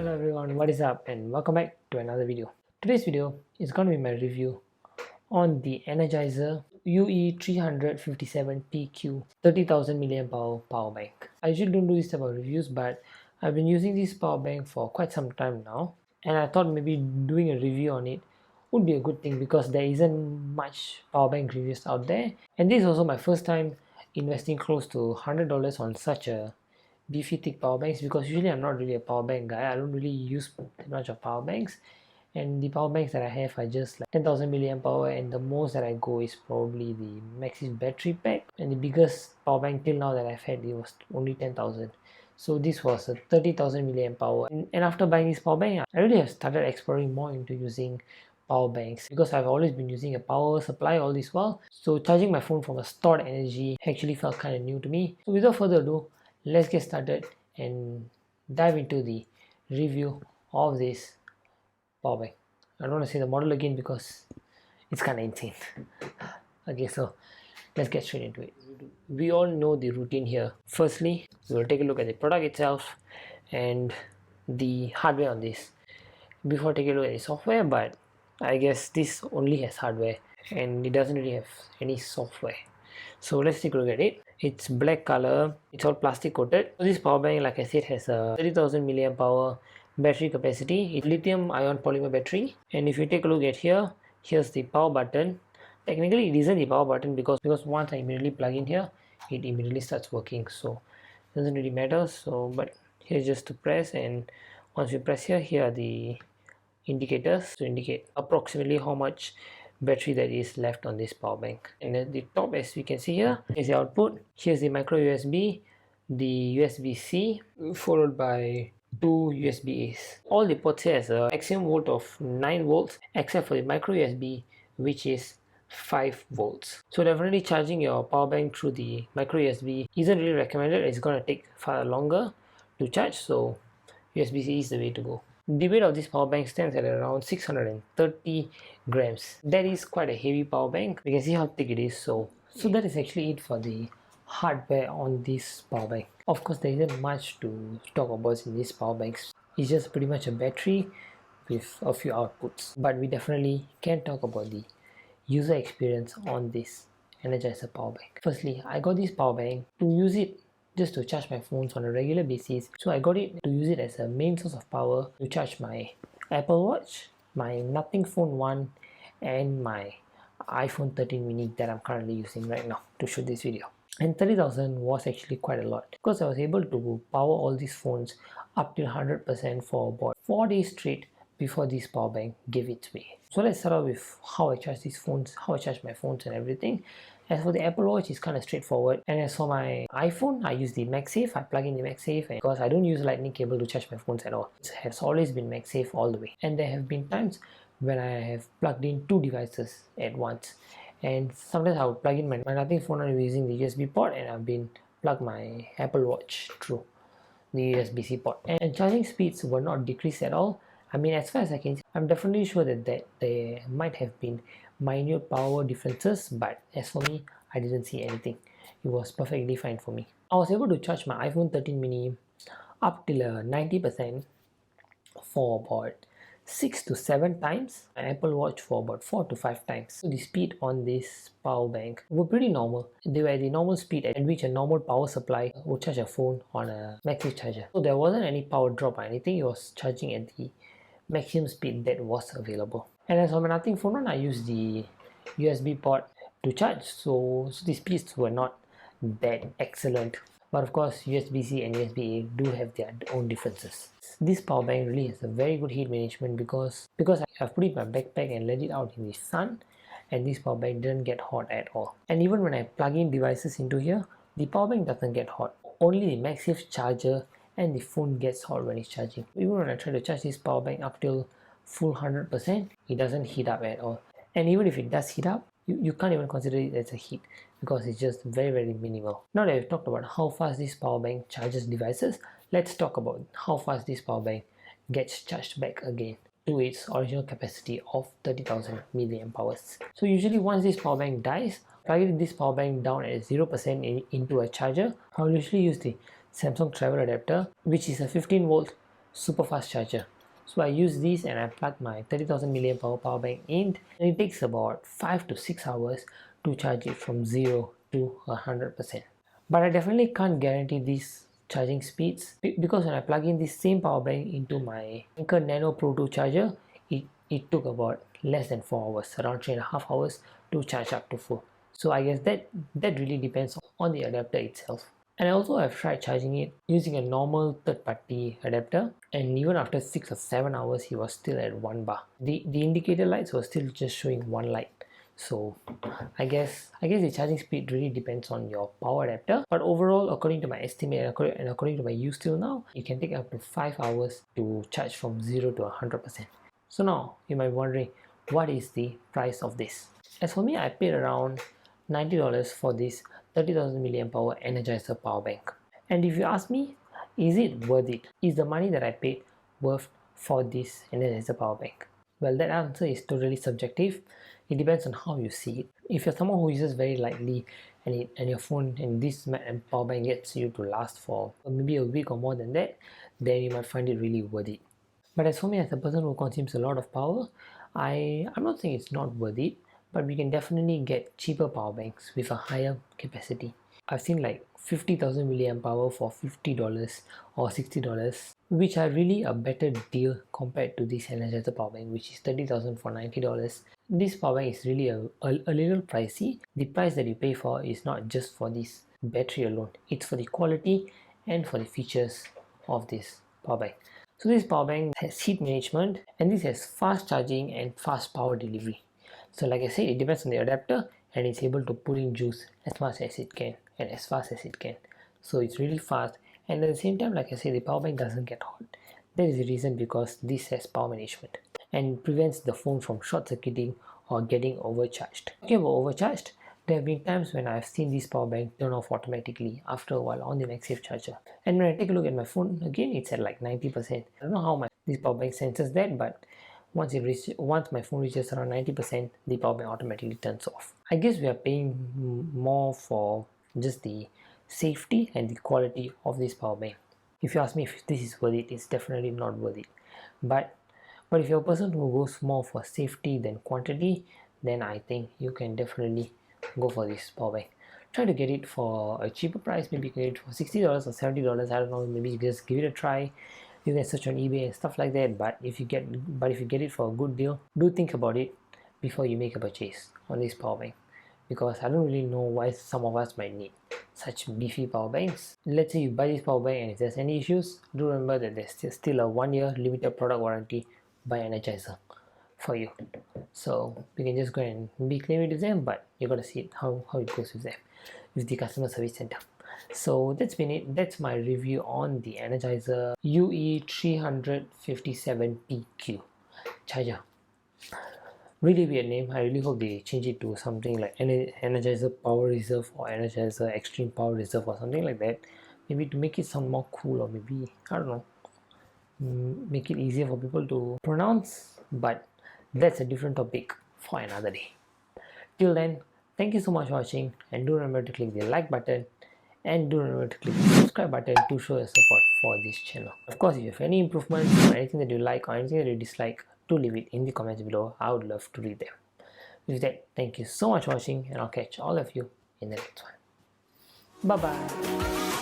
Hello everyone, what is up and welcome back to another video. Today's video is going to be my review on the Energizer UE3057PQ 30,000 mAh power bank. I usually don't do this type of reviews, but I've been using this power bank for quite some time now, and I thought maybe doing a review on it would be a good thing because there isn't much power bank reviews out there, and this is also my first time investing close to $100 on such a beefy thick power banks, because usually I'm not really a power bank guy. I don't really use that much of power banks, and the power banks that I have are just like 10,000 milliamp hour, and the most that I go is probably the Maxis battery pack, and the biggest power bank till now that I've had, it was only 10,000. So this was a 30,000 milliamp hour, and after buying this power bank, I really have started exploring more into using power banks because I've always been using a power supply all this while. So charging my phone from a stored energy actually felt kind of new to me. So without further ado, let's get started and dive into the review of this power bank. I don't want to say the model again because it's kind of insane. Okay, so let's get straight into it. We all know the routine here. Firstly, we will take a look at the product itself and the hardware on this before taking a look at the software, but I guess this only has hardware and it doesn't really have any software. So let's take a look at it. It's black color, it's all plastic coated. So this power bank, like I said, has a 30,000 milliamp hour battery capacity. It's lithium ion polymer battery, and if you take a look at here, here's the power button. Technically it isn't the power button because once I immediately plug in here, it immediately starts working, so it doesn't really matter. So but here's just to press, and once you press here, here are the indicators to indicate approximately how much battery that is left on this power bank. And at the top, as we can see here, is the output. Here's the micro USB, the USB-C, followed by two USB-A's. All the ports here has a maximum volt of 9 volts except for the micro USB, which is 5 volts. So definitely charging your power bank through the micro USB isn't really recommended. It's going to take far longer to charge, so USB-C is the way to go. The weight of this power bank stands at around 630 grams. That is quite a heavy power bank. You can see how thick it is. So that is actually it for the hardware on this power bank. Of course, there isn't much to talk about in these power banks. It's just pretty much a battery with a few outputs. But we definitely can talk about the user experience on this Energizer power bank. Firstly, I got this power bank to use it just to charge my phones on a regular basis. So I got it to use it as a main source of power to charge my Apple Watch, my Nothing Phone 1, and my iPhone 13 mini that I'm currently using right now to shoot this video. And 30,000 was actually quite a lot because I was able to power all these phones up till 100% for about 4 days straight before this power bank gave its way. So let's start off with how I charge these phones, how I charge my phones and everything. As for the Apple Watch, it's kind of straightforward, and as for my iPhone, I use the MagSafe. I plug in the MagSafe because I don't use lightning cable to charge my phones at all. It has always been MagSafe all the way, and there have been times when I have plugged in 2 devices at once, and sometimes I would plug in my Nothing Phone using the USB port, and I've been plugged my Apple Watch through the USB-C port, and charging speeds were not decreased at all. I mean, as far as I can see, I'm definitely sure that there might have been minute power differences, but as for me, I didn't see anything. It was perfectly fine for me. I was able to charge my iPhone 13 mini up till 90% for about 6 to 7 times, my Apple Watch for about 4 to 5 times. So the speed on this power bank were pretty normal. They were the normal speed at which a normal power supply would charge a phone on a MagSafe charger. So there wasn't any power drop or anything. It was charging at the maximum speed that was available. And as for my Nothing Phone 1, I used the USB port to charge, so the speeds were not that excellent. But of course, USB-C and USB-A do have their own differences. This power bank really has a very good heat management because I've put it in my backpack and let it out in the sun, and this power bank didn't get hot at all. And even when I plug in devices into here, the power bank doesn't get hot. Only the MagSafe charger and the phone gets hot when it's charging. Even when I try to charge this power bank up till full 100%, it doesn't heat up at all. And even if it does heat up, you can't even consider it as a heat because it's just very, very minimal. Now that we've talked about how fast this power bank charges devices, let's talk about how fast this power bank gets charged back again to its original capacity of 30,000 milliamp hours. So usually once this power bank dies, plugging this power bank down at 0% into a charger, I'll usually use the Samsung travel adapter, which is a 15 volt super fast charger. So I use this and I plug my 30,000 milliamp hour power bank in, and it takes about 5 to 6 hours to charge it from 0 to 100%. But I definitely can't guarantee these charging speeds because when I plug in this same power bank into my Anker Nano Pro 2 charger, it took about less than 4 hours, around 3.5 hours to charge up to full. So I guess that really depends on the adapter itself. And I also have tried charging it using a normal third-party adapter, and even after 6 or 7 hours he was still at 1 bar. The indicator lights were still just showing 1 light. So I guess the charging speed really depends on your power adapter, but overall, according to my estimate and according to my use till now, it can take up to 5 hours to charge from 0 to 100%. So now you might be wondering, what is the price of this? As for me, I paid around $90 for this 30,000 milliamp hour Energizer power bank. And if you ask me, is it worth it? Is the money that I paid worth for this Energizer power bank? Well, that answer is totally subjective. It depends on how you see it. If you're someone who uses very lightly and your phone and this power bank gets you to last for maybe a week or more than that, then you might find it really worth it. But as for me, as a person who consumes a lot of power, I'm not saying it's not worth it, but we can definitely get cheaper power banks with a higher capacity. I've seen like 50,000 milliamp hour for $50 or $60, which are really a better deal compared to this Energizer power bank, which is 30,000 for $90. This power bank is really a little pricey. The price that you pay for is not just for this battery alone, it's for the quality and for the features of this power bank. So this power bank has heat management, and this has fast charging and fast power delivery. So like I said, it depends on the adapter, and it's able to put in juice as much as it can and as fast as it can. So it's really fast, and at the same time, like I said, the power bank doesn't get hot. That is the reason, because this has power management and prevents the phone from short circuiting or getting overcharged. Talking about overcharged, there have been times when I've seen this power bank turn off automatically after a while on the MagSafe charger. And when I take a look at my phone again, it's at like 90%. I don't know how this power bank senses that, but once my phone reaches around 90%, the power bank automatically turns off. I guess we are paying more for just the safety and the quality of this power bank. If you ask me if this is worth it, it's definitely not worth it. But if you're a person who goes more for safety than quantity, then I think you can definitely go for this power bank. Try to get it for a cheaper price. Maybe you can get it for $60 or $70. I don't know. Maybe just give it a try. You can search on eBay and stuff like that. But if you get it for a good deal, do think about it before you make a purchase on this power bank, because I don't really know why some of us might need such beefy power banks. Let's say you buy this power bank and if there's any issues, do remember that there's still a 1-year limited product warranty by Energizer for you. So you can just go and be claim it with them, but you gotta see it how it goes with them, with the customer service center. So that's been it. That's my review on the Energizer UE3057PQ charger. Really weird name. I really hope they change it to something like Energizer Power Reserve or Energizer Extreme Power Reserve or something like that. Maybe to make it sound more cool, or maybe, I don't know, make it easier for people to pronounce. But that's a different topic for another day. Till then, thank you so much for watching, and do remember to click the like button, and do remember to click the subscribe button to show your support for this channel. Of course, if you have any improvements or anything that you like or anything that you dislike, do leave it in the comments below. I would love to read them. With that, thank you so much for watching, and I'll catch all of you in the next one. Bye bye.